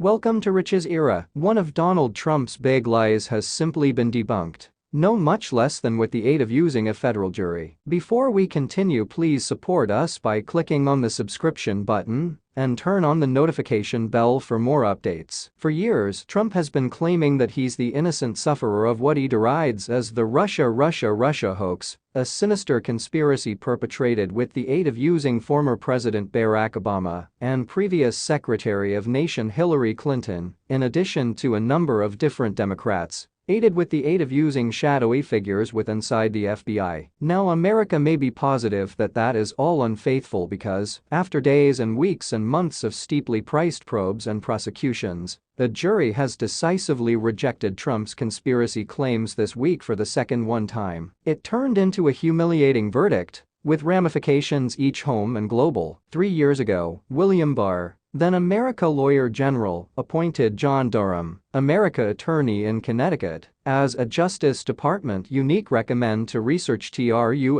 Welcome to Rich's era. One of Donald Trump's big lies has simply been debunked. No, much less than with the aid of using a federal jury. Before we continue, please support us by clicking on the subscription button and turn on the notification bell for more updates. For years, Trump has been claiming that he's the innocent sufferer of what he derides as the Russia hoax, a sinister conspiracy perpetrated with the aid of using former President Barack Obama and previous Secretary of Nation Hillary Clinton, in addition to a number of different Democrats, aided with the aid of using shadowy figures withinside the FBI. Now, America may be positive that that is all unfaithful because, after days and weeks and months of steeply priced probes and prosecutions, the jury has decisively rejected Trump's conspiracy claims this week for the second time. It turned into a humiliating verdict, with ramifications each home and global. 3 years ago, William Barr, then America Lawyer General, appointed John Durham, America attorney in Connecticut, as a Justice Department unique recommend to research Trump''s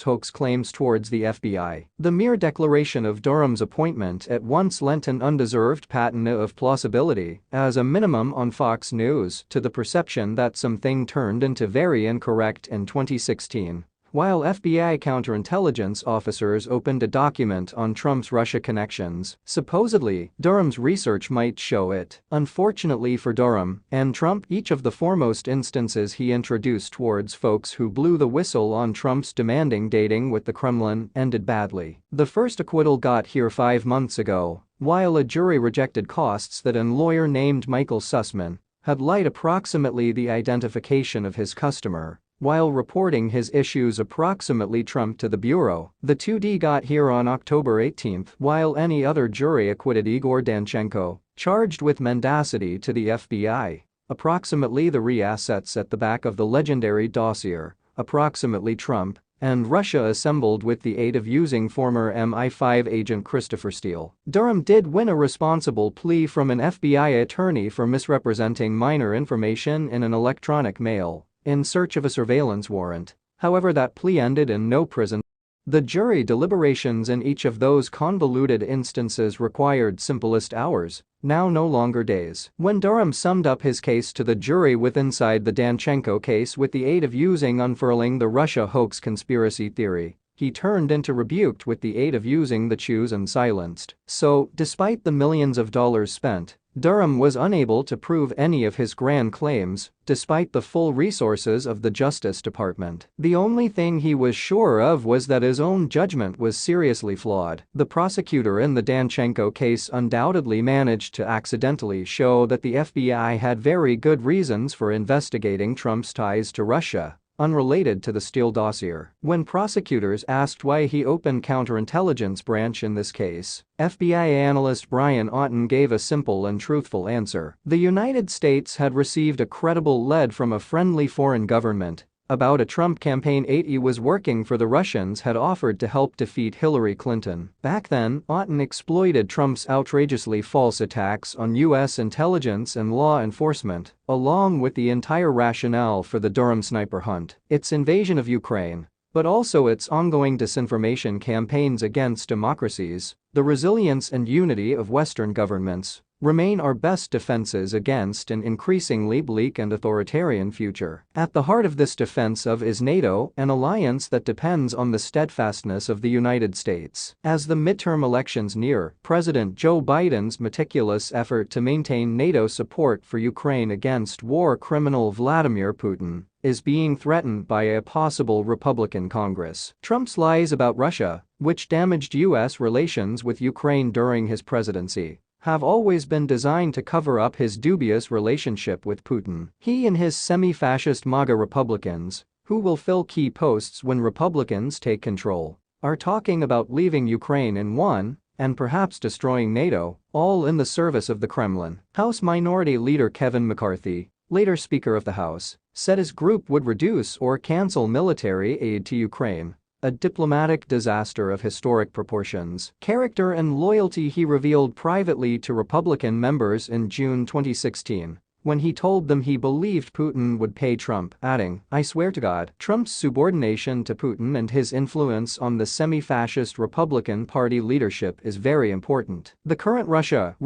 hoax claims towards the FBI. The mere declaration of Durham's appointment at once lent an undeserved patina of plausibility, as a minimum on Fox News, to the perception that something turned into very incorrect in 2016. While FBI counterintelligence officers opened a document on Trump's Russia connections, supposedly, Durham's research might show it. Unfortunately for Durham and Trump, each of the foremost instances he introduced towards folks who blew the whistle on Trump's demanding dating with the Kremlin ended badly. The first acquittal got here 5 months ago, while a jury rejected costs that a lawyer named Michael Sussman had lied approximately the identification of his customer while reporting his issues approximately Trump to the Bureau. The 2D got here on October 18, while any other jury acquitted Igor Danchenko, charged with mendacity to the FBI, approximately the assets at the back of the legendary dossier, approximately Trump and Russia assembled with the aid of using former MI5 agent Christopher Steele. Durham did win a responsible plea from an FBI attorney for misrepresenting minor information in an electronic mail in search of a surveillance warrant. However, that plea ended in no prison. The jury deliberations in each of those convoluted instances required simplest hours, now no longer days. When Durham summed up his case to the jury withinside the Danchenko case with the aid of using unfurling the Russia hoax conspiracy theory, he turned into rebuked with the aid of using the choose and silenced. So, despite the millions of dollars spent, Durham was unable to prove any of his grand claims, despite the full resources of the Justice Department. The only thing he was sure of was that his own judgment was seriously flawed. The prosecutor in the Danchenko case undoubtedly managed to accidentally show that the FBI had very good reasons for investigating Trump's ties to Russia, unrelated to the Steele dossier. When prosecutors asked why he opened counterintelligence branch in this case, FBI analyst Brian Auten gave a simple and truthful answer. The United States had received a credible lead from a friendly foreign government about a Trump campaign aide he was working for. The Russians had offered to help defeat Hillary Clinton. Back then, Auten exploited Trump's outrageously false attacks on U.S. intelligence and law enforcement, along with the entire rationale for the Durham sniper hunt, its invasion of Ukraine, but also its ongoing disinformation campaigns against democracies. The resilience and unity of Western governments remain our best defenses against an increasingly bleak and authoritarian future. At the heart of this defensive is NATO, an alliance that depends on the steadfastness of the United States. As the midterm elections near, President Joe Biden's meticulous effort to maintain NATO support for Ukraine against war criminal Vladimir Putin is being threatened by a possible Republican Congress. Trump's lies about Russia, which damaged U.S. relations with Ukraine during his presidency, have always been designed to cover up his dubious relationship with Putin. He and his semi-fascist MAGA Republicans, who will fill key posts when Republicans take control, are talking about leaving Ukraine in one and perhaps destroying NATO, all in the service of the Kremlin. House Minority Leader Kevin McCarthy, later Speaker of the House, said his group would reduce or cancel military aid to Ukraine, a diplomatic disaster of historic proportions. Character and loyalty he revealed privately to Republican members in June 2016, when he told them he believed Putin would pay Trump, adding, "I swear to God, Trump's subordination to Putin and his influence on the semi-fascist Republican Party leadership is very important. The current Russia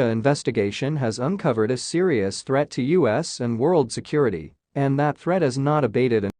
investigation has uncovered a serious threat to U.S. and world security, and that threat has not abated